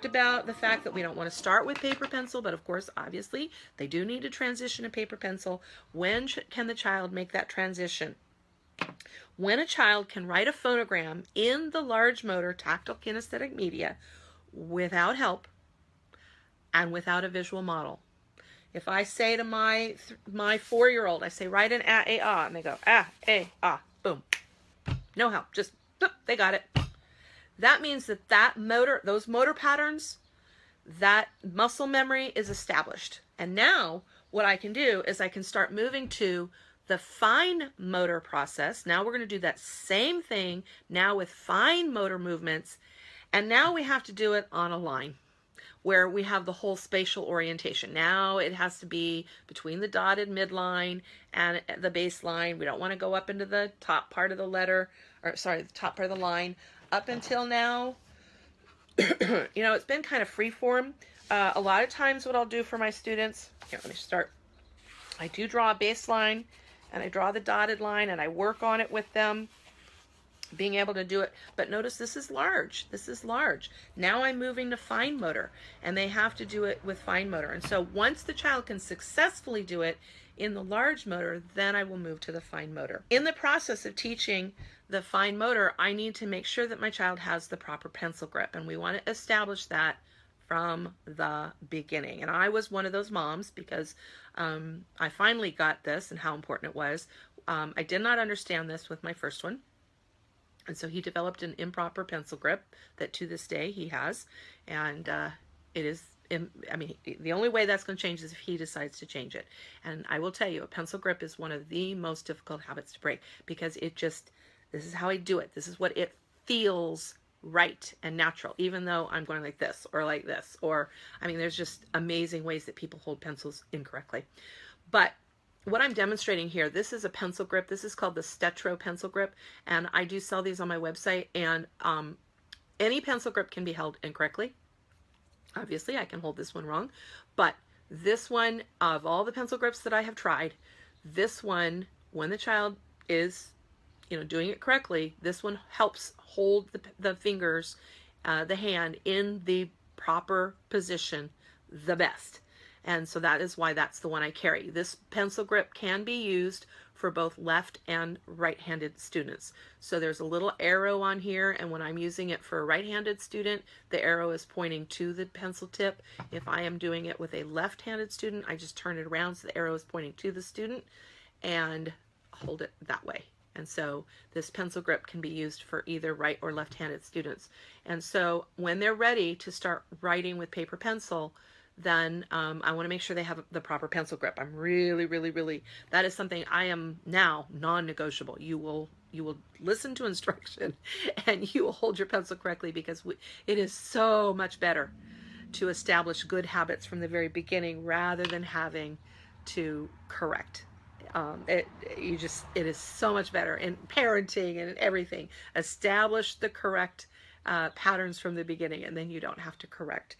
talked about the fact that we don't want to start with paper pencil, but of course, obviously, they do need to transition to paper pencil. When can the child make that transition? When a child can write a phonogram in the large motor tactile kinesthetic media without help and without a visual model. If I say to my 4-year-old, I say, write an a, ah, and they go, ah, a, ah, boom. No help, just, boop, they got it. That means that those motor patterns, that muscle memory is established. And now what I can do is I can start moving to the fine motor process. Now we're going to do that same thing now with fine motor movements. And now we have to do it on a line where we have the whole spatial orientation. Now it has to be between the dotted midline and the baseline. We don't want to go up into the top part of the letter, or sorry, the top part of the line. Up until now, you know, it's been kind of free form. A lot of times what I'll do for my students, here, let me start. I do draw a baseline and I draw the dotted line and I work on it with them, being able to do it. But notice this is large. This is large. Now I'm moving to fine motor and they have to do it with fine motor. And so once the child can successfully do it in the large motor, then I will move to the fine motor. In the process of teaching the fine motor, I need to make sure that my child has the proper pencil grip, and we want to establish that from the beginning. And I was one of those moms because I finally got this and how important it was. I did not understand this with my first one. And so he developed an improper pencil grip that to this day he has. And it is, I mean, the only way that's going to change is if he decides to change it. And I will tell you, a pencil grip is one of the most difficult habits to break because it just, this is how I do it. This is what it feels right and natural, even though I'm going like this, or, I mean, there's just amazing ways that people hold pencils incorrectly. But what I'm demonstrating here, this is a pencil grip. This is called the Stetro pencil grip, and I do sell these on my website, and any pencil grip can be held incorrectly. Obviously, I can hold this one wrong, but this one, of all the pencil grips that I have tried, this one, when the child is, you know, doing it correctly, this one helps hold the fingers, the hand in the proper position the best. And so that is why that's the one I carry. This pencil grip can be used for both left and right-handed students. So there's a little arrow on here, and when I'm using it for a right-handed student, the arrow is pointing to the pencil tip. If I am doing it with a left-handed student, I just turn it around so the arrow is pointing to the student and hold it that way. And so this pencil grip can be used for either right or left-handed students. And so when they're ready to start writing with paper pencil, then I want to make sure they have the proper pencil grip. I'm really, that is something I am now non-negotiable. You will listen to instruction and you will hold your pencil correctly, because it is so much better to establish good habits from the very beginning rather than having to correct. It is so much better in parenting and in everything. Establish the correct patterns from the beginning, and then you don't have to correct.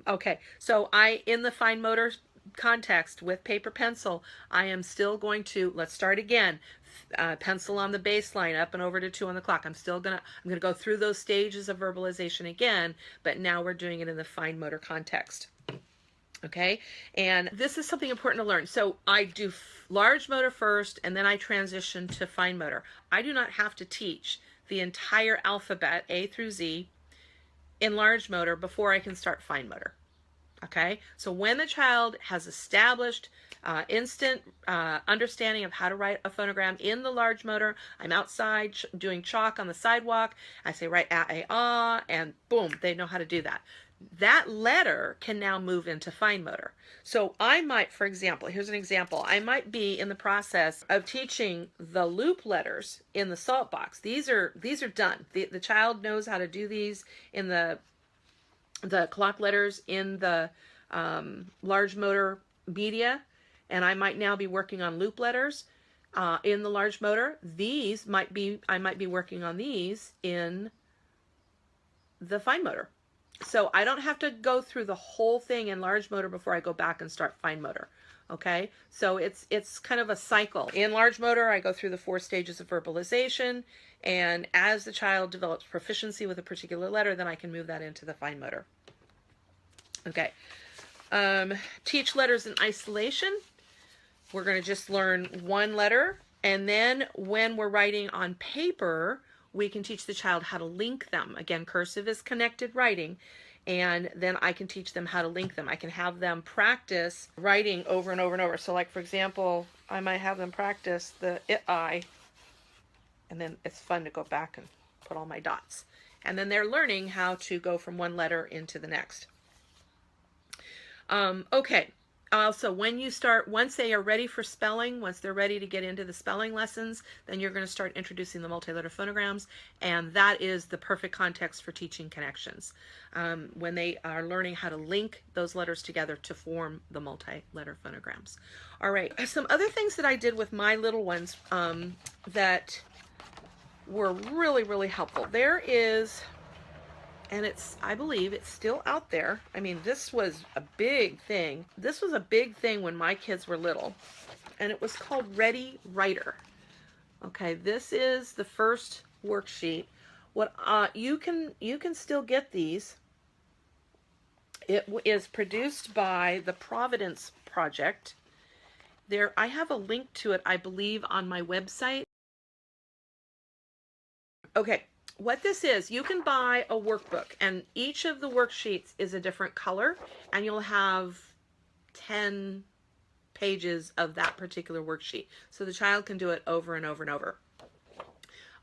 Okay, so in the fine motor context with paper pencil, I am still going to, let's start again, pencil on the baseline up and over to 2 on the clock. I'm gonna go through those stages of verbalization again, but now we're doing it in the fine motor context. Okay, and this is something important to learn. So I do large motor first, and then I transition to fine motor. I do not have to teach the entire alphabet, A through Z, in large motor before I can start fine motor. Okay, so when the child has established instant understanding of how to write a phonogram in the large motor, I'm outside doing chalk on the sidewalk, I say write a, ah, and boom, they know how to do that. That letter can now move into fine motor. So I might, for example, here's an example. I might be in the process of teaching the loop letters in the salt box. These are done. The child knows how to do these in the clock letters in the large motor media, and I might now be working on loop letters in the large motor. I might be working on these in the fine motor. So I don't have to go through the whole thing in large motor before I go back and start fine motor. Okay, so it's kind of a cycle. In large motor, I go through the 4 stages of verbalization, and as the child develops proficiency with a particular letter, then I can move that into the fine motor. Okay. Teach letters in isolation. We're going to just learn one letter, and then when we're writing on paper, we can teach the child how to link them. Again, cursive is connected writing, and then I can teach them how to link them. I can have them practice writing over and over and over. So like, for example, I might have them practice the I, and then it's fun to go back and put all my dots. And then they're learning how to go from one letter into the next. Okay. Also, when you start, once they are ready for spelling, once they're ready to get into the spelling lessons, then you're going to start introducing the multi-letter phonograms, and that is the perfect context for teaching connections. When they are learning how to link those letters together to form the multi-letter phonograms. All right, some other things that I did with my little ones that were really, really helpful. There is, and I believe it's still out there. I mean, this was a big thing. This was a big thing when my kids were little, and it was called Ready Writer. Okay, this is the first worksheet. What you can still get these. It is produced by the Providence Project. I have a link to it, I believe, on my website. Okay. What this is, you can buy a workbook, and each of the worksheets is a different color, and you'll have 10 pages of that particular worksheet. So the child can do it over and over and over.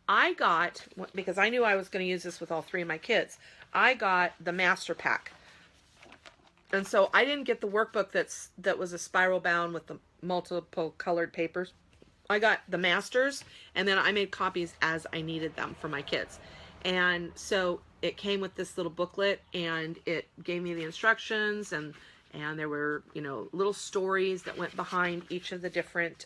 I got, because I knew I was going to use this with all three of my kids, I got the master pack. And so I didn't get the workbook that was a spiral bound with the multiple colored papers. I got the masters, and then I made copies as I needed them for my kids. And so it came with this little booklet, and it gave me the instructions, and there were, you know, little stories that went behind each of the different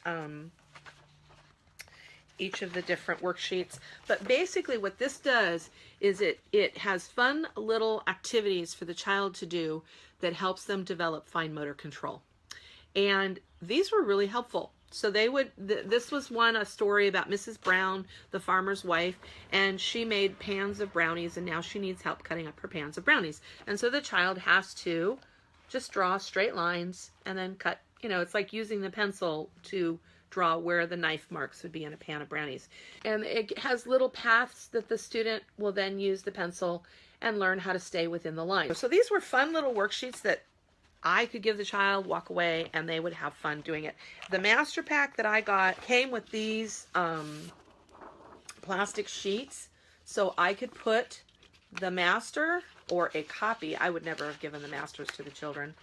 worksheets. But basically what this does is it has fun little activities for the child to do that helps them develop fine motor control. And these were really helpful. So this was a story about Mrs. Brown, the farmer's wife, and she made pans of brownies, and now she needs help cutting up her pans of brownies. And so the child has to just draw straight lines and then cut, you know, it's like using the pencil to draw where the knife marks would be in a pan of brownies. And it has little paths that the student will then use the pencil and learn how to stay within the line. So these were fun little worksheets that I could give the child, walk away, and they would have fun doing it. The master pack that I got came with these plastic sheets, so I could put the master or a copy. I would never have given the masters to the children.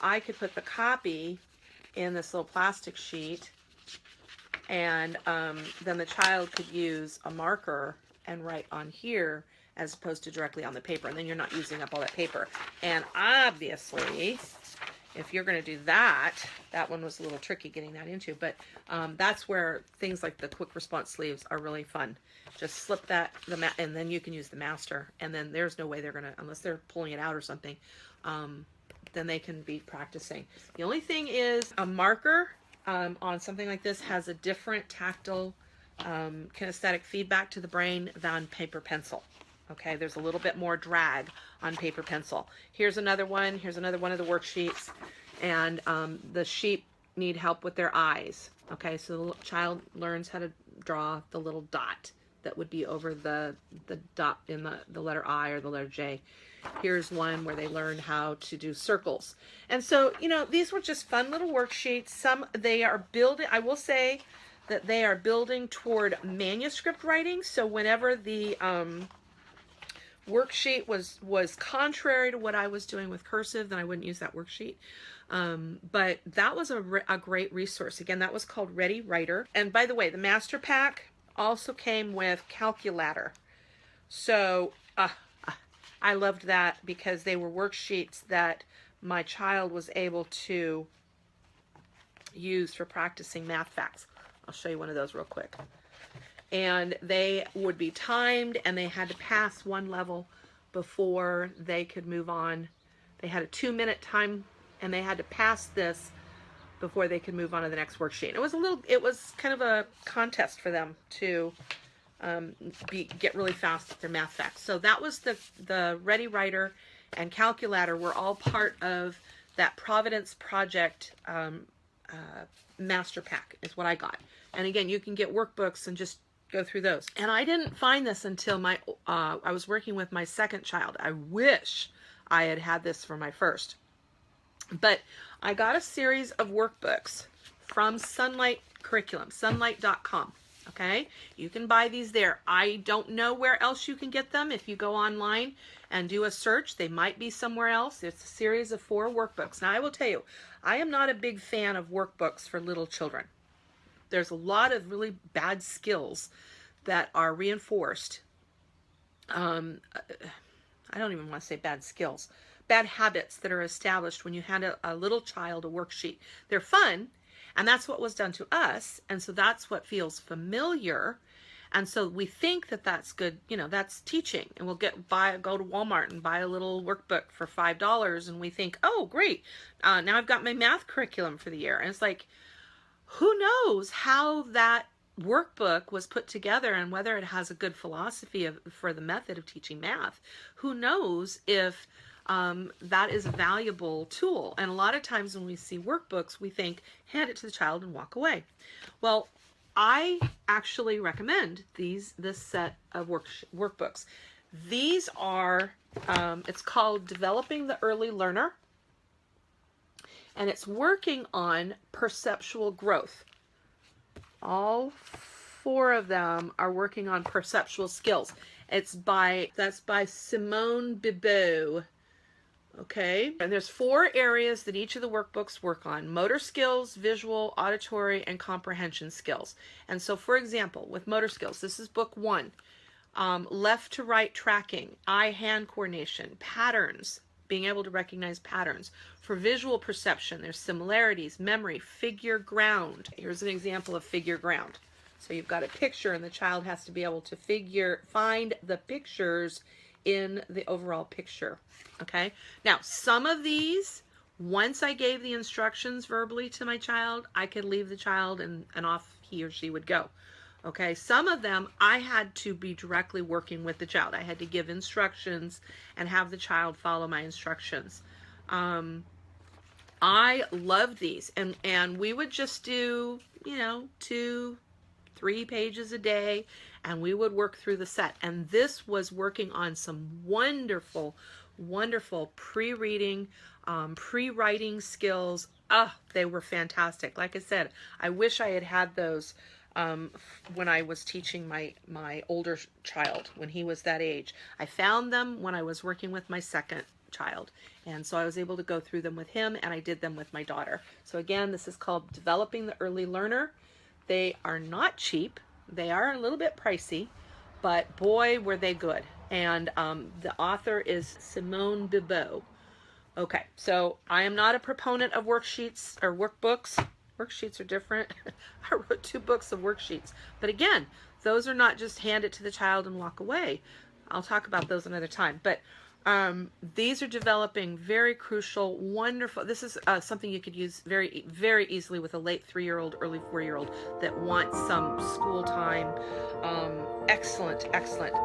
I could put the copy in this little plastic sheet, and then the child could use a marker and write on here as opposed to directly on the paper, and then you're not using up all that paper. And obviously, if you're going to do that one was a little tricky getting that into, but that's where things like the quick response sleeves are really fun. Just slip that, and then you can use the master, and then there's no way they're going to, unless they're pulling it out or something, then they can be practicing. The only thing is a marker on something like this has a different tactile kinesthetic feedback to the brain than paper pencil. Okay, there's a little bit more drag on paper pencil. Here's another one. Here's another one of the worksheets. And the sheep need help with their eyes. Okay, so the child learns how to draw the little dot that would be over the dot in the letter I or the letter J. Here's one where they learn how to do circles. And so, you know, these were just fun little worksheets. They are building, I will say that they are building toward manuscript writing. So whenever the worksheet was contrary to what I was doing with cursive, then I wouldn't use that worksheet. But that was a great resource. Again, that was called Ready Writer. And by the way, the master pack also came with calculator. So I loved that because they were worksheets that my child was able to use for practicing math facts. I'll show you one of those real quick. And they would be timed, and they had to pass one level before they could move on. They had a 2-minute time, and they had to pass this before they could move on to the next worksheet. It was kind of a contest for them to get really fast at their math facts. So that was the Ready Writer, and Calculator were all part of that Providence Project master pack is what I got. And again, you can get workbooks and just go through those. And I didn't find this until I was working with my second child. I wish I had had this for my first. But I got a series of workbooks from Sunlight Curriculum, sunlight.com. Okay, you can buy these there. I don't know where else you can get them. If you go online and do a search, they might be somewhere else. It's a series of 4 workbooks. Now, I will tell you, I am not a big fan of workbooks for little children. There's a lot of really bad skills that are reinforced. I don't even want to say bad skills. Bad habits that are established when you hand a little child a worksheet. They're fun, and that's what was done to us, and so that's what feels familiar, and so we think that that's good, you know, that's teaching, and we'll go to Walmart and buy a little workbook for $5, and we think, oh, great, now I've got my math curriculum for the year. And it's like, who knows how that workbook was put together and whether it has a good philosophy for the method of teaching math. Who knows if that is a valuable tool. And a lot of times when we see workbooks, we think, hand it to the child and walk away. Well, I actually recommend this set of workbooks. These are, it's called Developing the Early Learner, and it's working on perceptual growth. All 4 of them are working on perceptual skills. That's by Simone Bibeau. Okay, and there's 4 areas that each of the workbooks work on: motor skills, visual, auditory, and comprehension skills. And so, for example, with motor skills, this is book 1. Left to right tracking, eye-hand coordination, patterns, being able to recognize patterns. For visual perception, there's similarities, memory, figure ground. Here's an example of figure ground. So you've got a picture, and the child has to be able to find the pictures in the overall picture. Okay, now some of these, once I gave the instructions verbally to my child, I could leave the child and off he or she would go. Okay, some of them I had to be directly working with the child. I had to give instructions and have the child follow my instructions. I loved these, and we would just do, you know, 2-3 pages a day, and we would work through the set. And this was working on some wonderful pre-reading, pre-writing skills. They were fantastic. Like I said, I wish I had had those when I was teaching my older child, when he was that age. I found them when I was working with my second child, and so I was able to go through them with him, and I did them with my daughter. So again, this is called Developing the Early Learner. They are not cheap. They are a little bit pricey, but boy, were they good. And the author is Simone Bibeau. Okay, so I am not a proponent of worksheets or workbooks. Worksheets are different. I wrote 2 books of worksheets. But again, those are not just hand it to the child and walk away. I'll talk about those another time. But these are developing very crucial, wonderful. This is something you could use very, very easily with a late 3-year-old, early 4-year-old that wants some school time. Excellent, excellent.